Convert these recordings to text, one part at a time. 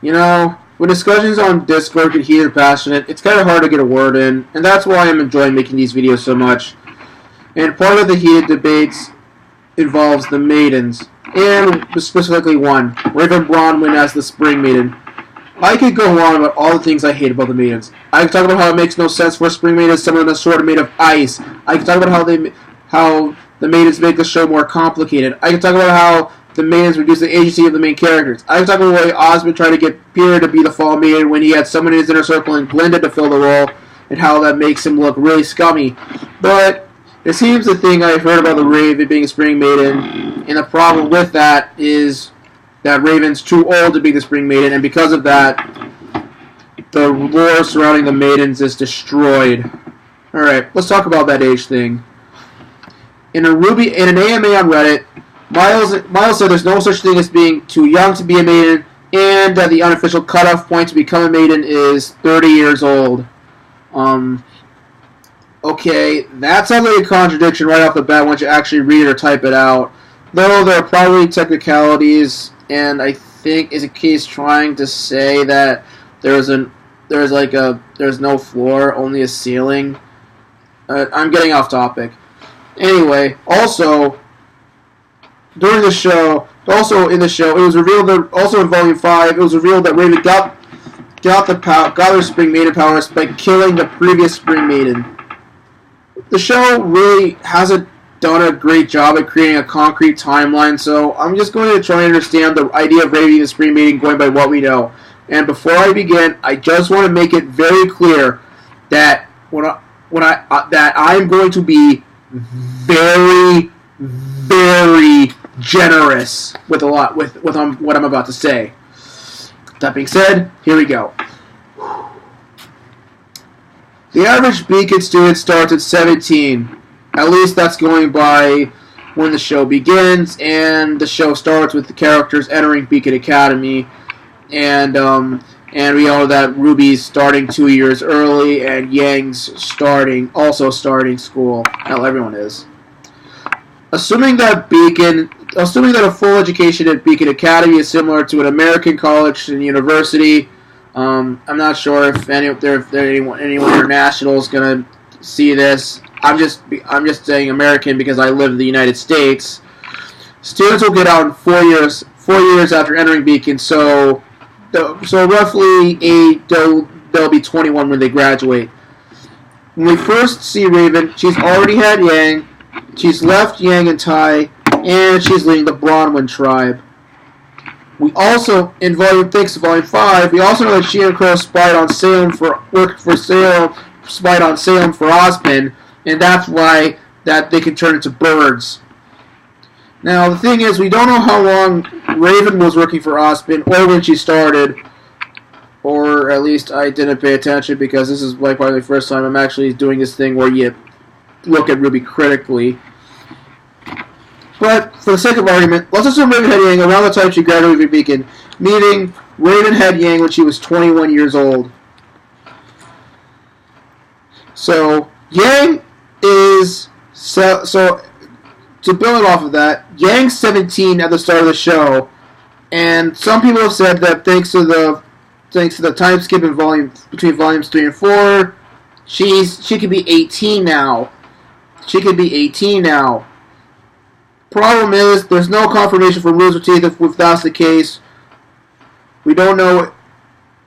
You know, when discussions on Discord get heated and passionate, it's kind of hard to get a word in, and that's why I'm enjoying making these videos so much. And part of the heated debates involves the Maidens, and specifically one, Raven Bronwyn as the Spring Maiden. I could go on about all the things I hate about the Maidens. I could talk about how it makes no sense for a Spring Maiden, some of them sort of made of ice. I could talk about how the Maidens make the show more complicated. I could talk about how the Maidens reduce the agency of the main characters. I could talk about why Osmond tried to get Peter to be the Fall Maiden when he had someone in his inner circle and Glinda to fill the role, and how that makes him look really scummy. But it seems the thing I've heard about the Raven being a Spring Maiden, and the problem with that is that Raven's too old to be the Spring Maiden, and because of that, the lore surrounding the Maidens is destroyed. Alright, let's talk about that age thing. In an AMA on Reddit, Miles said there's no such thing as being too young to be a maiden, and that the unofficial cutoff point to become a maiden is 30 years old. Okay, that sounds like a contradiction right off the bat once you actually read it or type it out. Though there are probably technicalities, and I think is a case trying to say that there's no floor, only a ceiling. I'm getting off topic. Anyway, also during the show, it was revealed that also in Volume 5, it was revealed that Raven got her Spring Maiden powers by killing the previous Spring Maiden. The show really hasn't done a great job at creating a concrete timeline, so I'm just going to try and understand the idea of Raven being the Spring Maiden going by what we know. And before I begin, I just want to make it very clear that that I'm going to be very, very generous with what I'm about to say. That being said, here we go. The average Beacon student starts at 17. At least that's going by when the show begins, and the show starts with the characters entering Beacon Academy, and we know that RWBY's starting 2 years early, and Yang's also starting school. Hell, everyone is. Assuming that a full education at Beacon Academy is similar to an American college and university, I'm not sure if anyone international is gonna see this. I'm just saying American because I live in the United States. Students will get out in 4 years after entering Beacon, so roughly they'll be 21 when they graduate. When we first see Raven, she's already had Yang, she's left Yang and Tai, and she's leading the Bronwyn tribe. We also, in Volume 5, we also know that she and Crow spied on Salem for Osmond, and that's why that they can turn into birds. Now, the thing is, we don't know how long Raven was working for Osmond, or when she started, or at least I didn't pay attention, because this is like probably the first time I'm actually doing this thing where you look at RWBY critically. But, for the sake of argument, let's assume Raven had Yang around the time she graduated from Beacon, meaning Raven had Yang when she was 21 years old. So, Yang is... So to build off of that, Yang's 17 at the start of the show, and some people have said that thanks to the time skip in between volumes 3 and 4, she could be 18 now. Problem is, there's no confirmation from Rules of Teeth if that's the case. We don't know.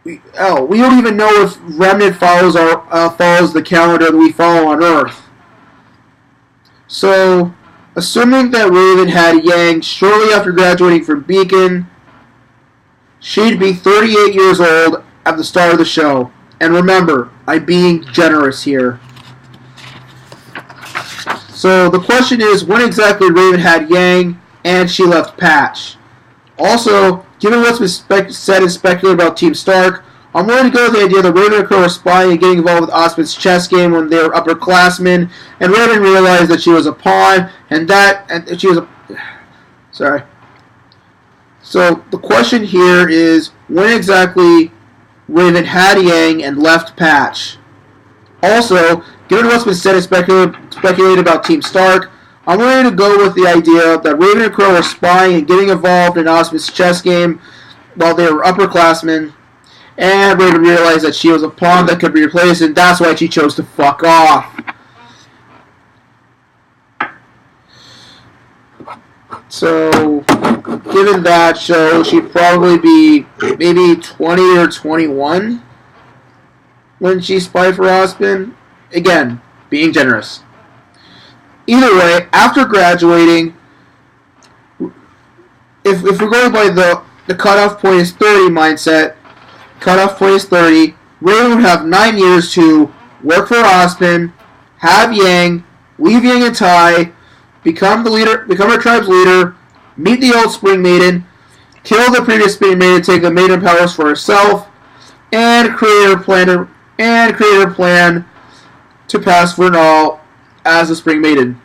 We don't even know if Remnant follows the calendar that we follow on Earth. So, assuming that Raven had Yang shortly after graduating from Beacon, she'd be 38 years old at the start of the show. And remember, I'm being generous here. So the question is, when exactly Raven had Yang and she left Patch? Also, given what's been said and speculated about Team Stark, I'm willing to go with the idea that Raven and Crow were spying and getting involved with Osmond's chess game when they were upperclassmen, and Raven realized that she was a pawn, Sorry. So the question here is, when exactly Raven had Yang and left Patch? Also, given what's been said and speculated about Team Stark, I'm willing to go with the idea that Raven and Crow were spying and getting involved in Osmond's chess game while they were upperclassmen, and Raven realized that she was a pawn that could be replaced, and that's why she chose to fuck off. So, given that show, she'd probably be maybe 20 or 21 when she spied for Osmond. Again, being generous. Either way, after graduating, if we're going by the cutoff point is 30 mindset, cutoff point is 30, Raven would have 9 years to work for Osmond, have Yang, leave Yang and Tai, become her tribe's leader, meet the old Spring Maiden, kill the previous Spring Maiden, take the Maiden powers for herself, and create her plan to pass for Null as a Spring Maiden.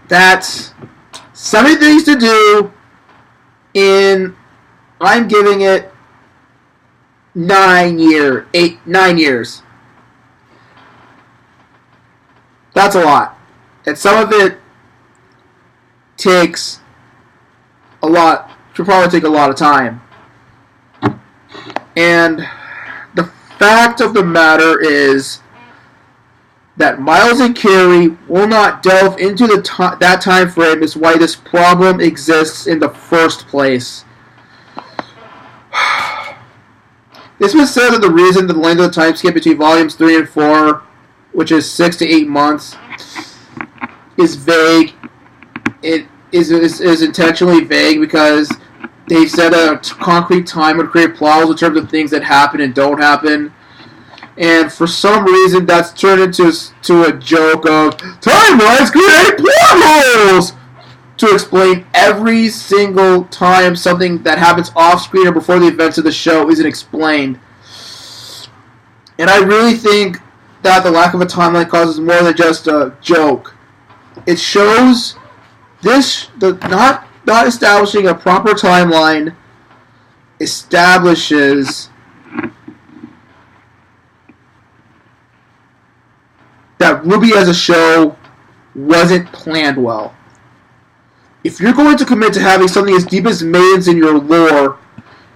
That's 7 things to do in, I'm giving it 9 years. That's a lot. And some of it takes a lot, should probably take a lot of time. And the fact of the matter is that Miles and Carrie will not delve into that time frame is why this problem exists in the first place. It's been said that the reason the length of the time skip between volumes 3 and 4, which is 6 to 8 months, is vague. It is intentionally vague because they've said a concrete time would create plows in terms of things that happen and don't happen. And for some reason, that's turned into a joke of timelines create plot holes to explain every single time something that happens off screen or before the events of the show isn't explained. And I really think that the lack of a timeline causes more than just a joke. It shows not establishing a proper timeline establishes that RWBY as a show wasn't planned well. If you're going to commit to having something as deep as Maidens in your lore,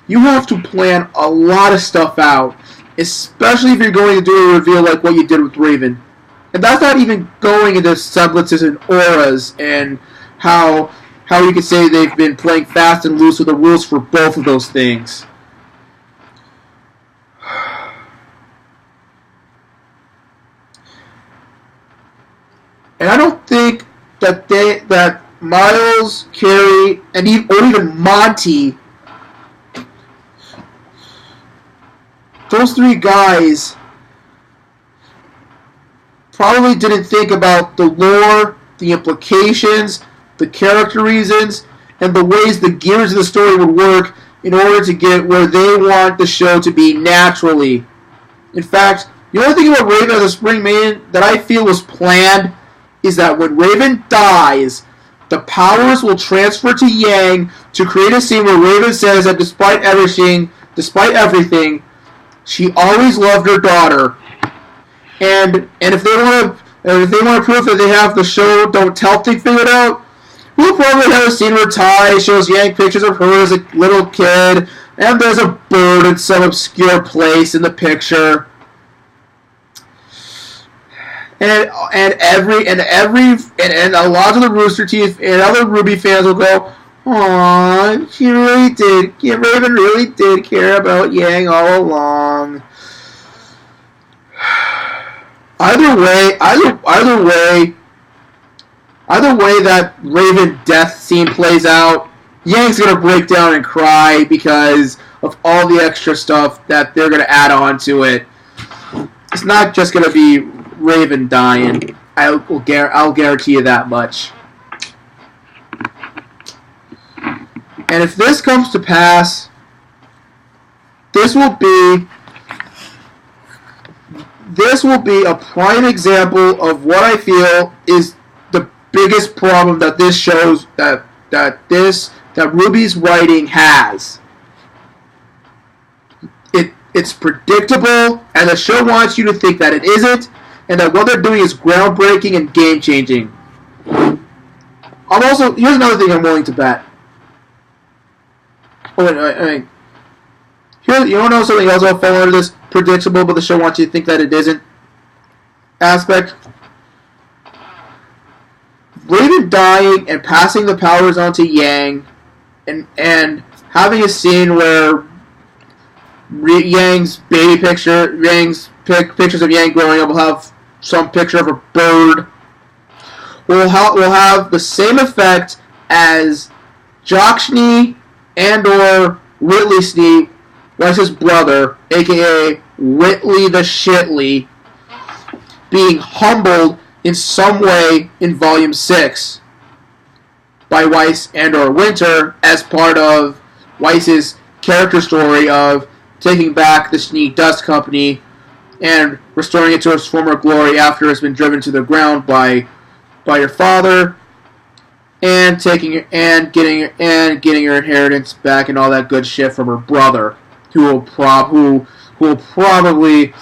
you have to plan a lot of stuff out, especially if you're going to do a reveal like what you did with Raven. And that's not even going into semblances and auras and how you could say they've been playing fast and loose with the rules for both of those things. And I don't think that Miles, Carrie, and even Monty, those 3 guys probably didn't think about the lore, the implications, the character reasons, and the ways the gears of the story would work in order to get where they want the show to be naturally. In fact, the only thing about Raven as a Spring Maiden that I feel was planned is that when Raven dies, the powers will transfer to Yang to create a scene where Raven says that despite everything, she always loved her daughter. And if they want to prove that they have the show don't tell thing figured out, we'll probably have a scene where Tai shows Yang pictures of her as a little kid, and there's a bird in some obscure place in the picture. And a lot of the Rooster Teeth and other RWBY fans will go, "Aww, she really did. Raven really did care about Yang all along." Either way that Raven death scene plays out, Yang's gonna break down and cry because of all the extra stuff that they're gonna add on to it. It's not just gonna be Raven dying. I'll guarantee you that much. And if this comes to pass, this will be a prime example of what I feel is the biggest problem that this shows that RWBY's writing has. It's predictable, and the show wants you to think that it isn't, and that what they're doing is groundbreaking and game-changing. Here's another thing I'm willing to bet. Here, you want to know something else I'll fall under this predictable, but the show wants you to think that it isn't aspect? Raven dying and passing the powers onto Yang, and having a scene where Yang's baby picture, pictures of Yang growing up will have some picture of a bird, will have the same effect as Jock Schnee and or Whitley Schnee, Weiss's brother, aka Whitley the Shitley, being humbled in some way in Volume 6 by Weiss and or Winter as part of Weiss's character story of taking back the Schnee Dust Company and restoring it to its former glory after it's been driven to the ground by your father, and getting her inheritance back and all that good shit from her brother, who will probably,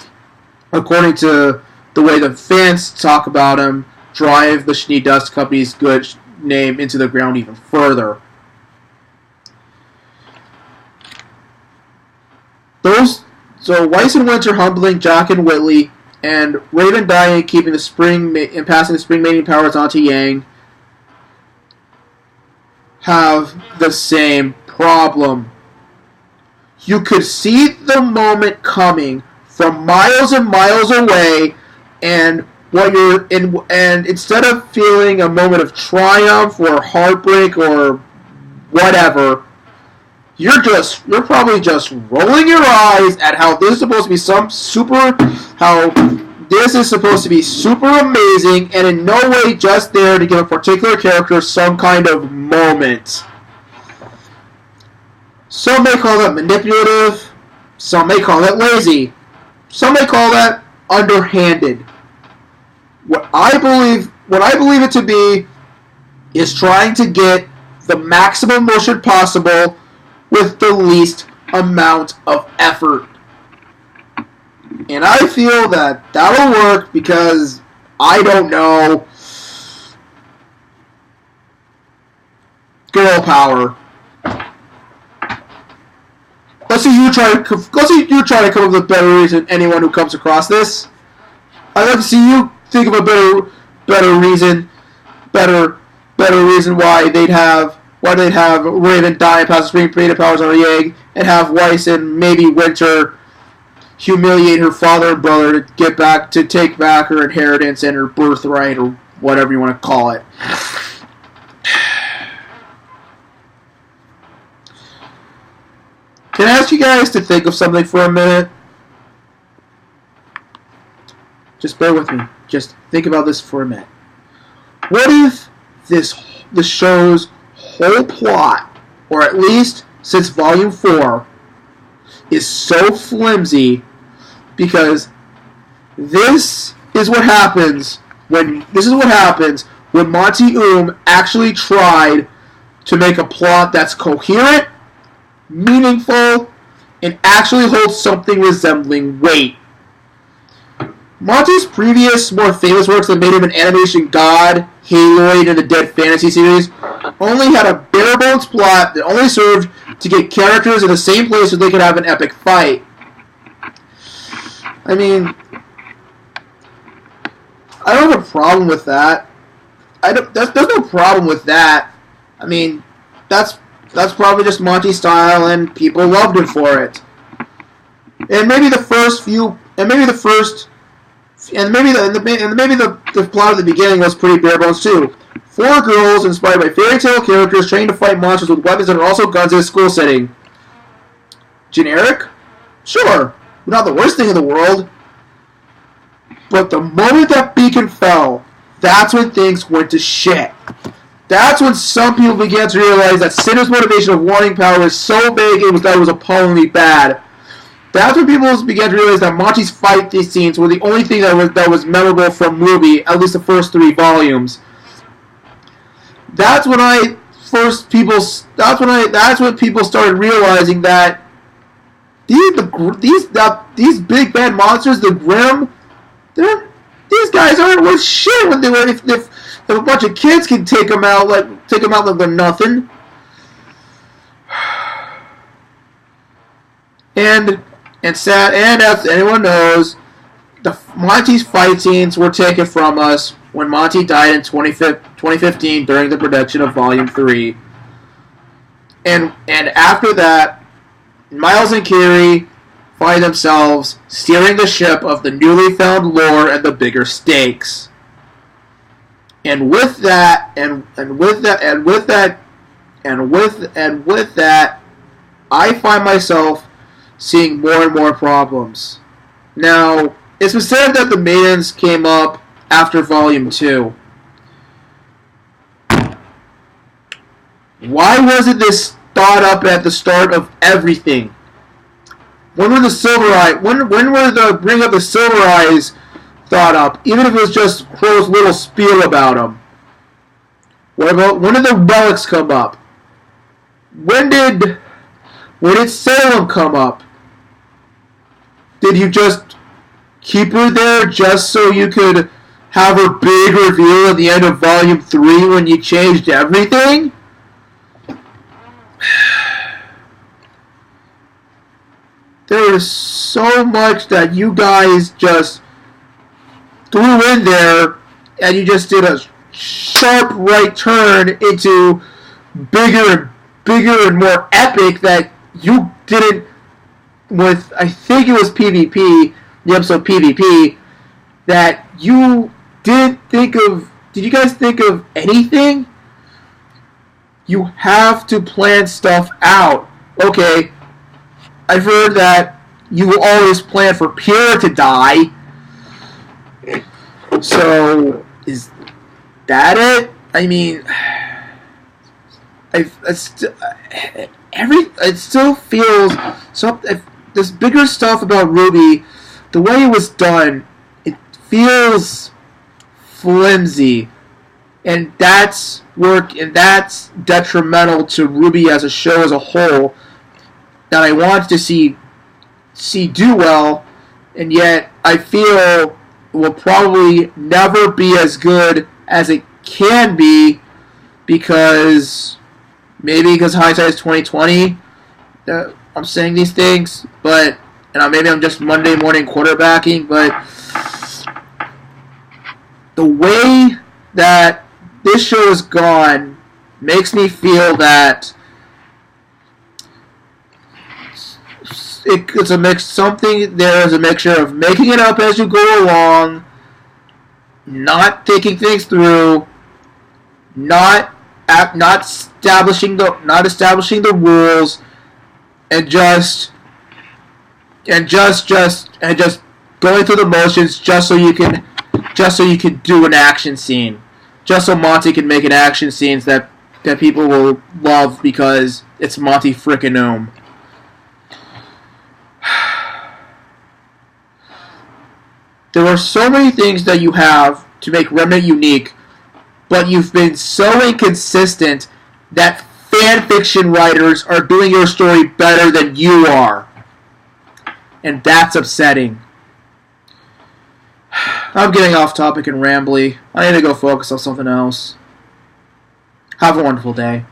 according to the way the fans talk about him, drive the Schnee Dust Company's good name into the ground even further. So Weiss and Winter humbling Jock and Whitley, and Raven dying and keeping and passing the spring mating powers onto Yang, have the same problem. You could see the moment coming from miles and miles away, and instead of feeling a moment of triumph or heartbreak or whatever, you're probably just rolling your eyes at how this is supposed to be super amazing, and in no way just there to give a particular character some kind of moment. Some may call that manipulative, some may call that lazy, some may call that underhanded. What I believe it to be is trying to get the maximum motion possible with the least amount of effort. And I feel that that'll work because, I don't know, girl power. Let's see you try to come up with a better reason, anyone who comes across this. I'd like to see you think of a better reason why they'd have Raven die and pass the spring creative powers on Yang, and have Weiss and maybe Winter humiliate her father and brother to take back her inheritance and her birthright, or whatever you want to call it. Can I ask you guys to think of something for a minute? Just bear with me. Just think about this for a minute. What if the show's whole plot, or at least since Volume 4, is so flimsy because this is what happens when Monty actually tried to make a plot that's coherent, meaningful, and actually holds something resembling weight. Monty's previous, more famous works that made him an animation god, Haloid and the Dead Fantasy series, only had a bare-bones plot that only served to get characters in the same place so they could have an epic fight. I mean, I don't have a problem with that. There's no problem with that. I mean, that's probably just Monty's style, and people loved him for it. And maybe the plot of the beginning was pretty bare bones too. 4 girls inspired by fairy tale characters trained to fight monsters with weapons that are also guns in a school setting. Generic? Sure, but not the worst thing in the world. But the moment that beacon fell, that's when things went to shit. That's when some people began to realize that Cinder's motivation of wanting power is so big that it was appallingly bad. That's when people began to realize that Monty's fight scenes were the only thing that was memorable from RWBY, at least the first 3 volumes. That's when people started realizing that these big bad monsters, the Grimm, these guys aren't worth shit when if a bunch of kids can take them out like they're nothing. And as anyone knows, Monty's fight scenes were taken from us when Monty died in 2015 during the production of Volume 3. And after that, Miles and Carrie find themselves steering the ship of the newly found lore and the bigger stakes. And with that, I find myself seeing more and more problems. Now, it's been said that the Maidens came up after Volume 2. Why wasn't this thought up at the start of everything? When were the Silver Eyes? When were the bring up the Silver Eyes thought up? Even if it was just Crow's little spiel about them. When did the relics come up? When did Salem come up? Did you just keep her there just so you could have a big reveal at the end of Volume 3 when you changed everything? There is so much that you guys just threw in there, and you just did a sharp right turn into bigger and more epic that you didn't with, I think it was PvP, the episode PvP, that you didn't think of. Did you guys think of anything? You have to plan stuff out. Okay, I've heard that you will always plan for Pierre to die. So, is that it? I mean, it still feels so. This bigger stuff about RWBY, the way it was done, it feels flimsy, and that's detrimental to RWBY as a show as a whole. That I want to see do well, and yet I feel will probably never be as good as it can be because hindsight is 2020. I'm saying these things, but maybe I'm just Monday morning quarterbacking. But the way that this show is gone makes me feel that it's a mix. There is a mixture of making it up as you go along, not thinking things through, not establishing the rules, and just going through the motions just so you can do an action scene, just so Monty can make an action scenes that people will love because it's Monty frickin' Ohm. There are so many things that you have to make Remnant unique, but you've been so inconsistent that fan fiction writers are doing your story better than you are. And that's upsetting. I'm getting off topic and rambly. I need to go focus on something else. Have a wonderful day.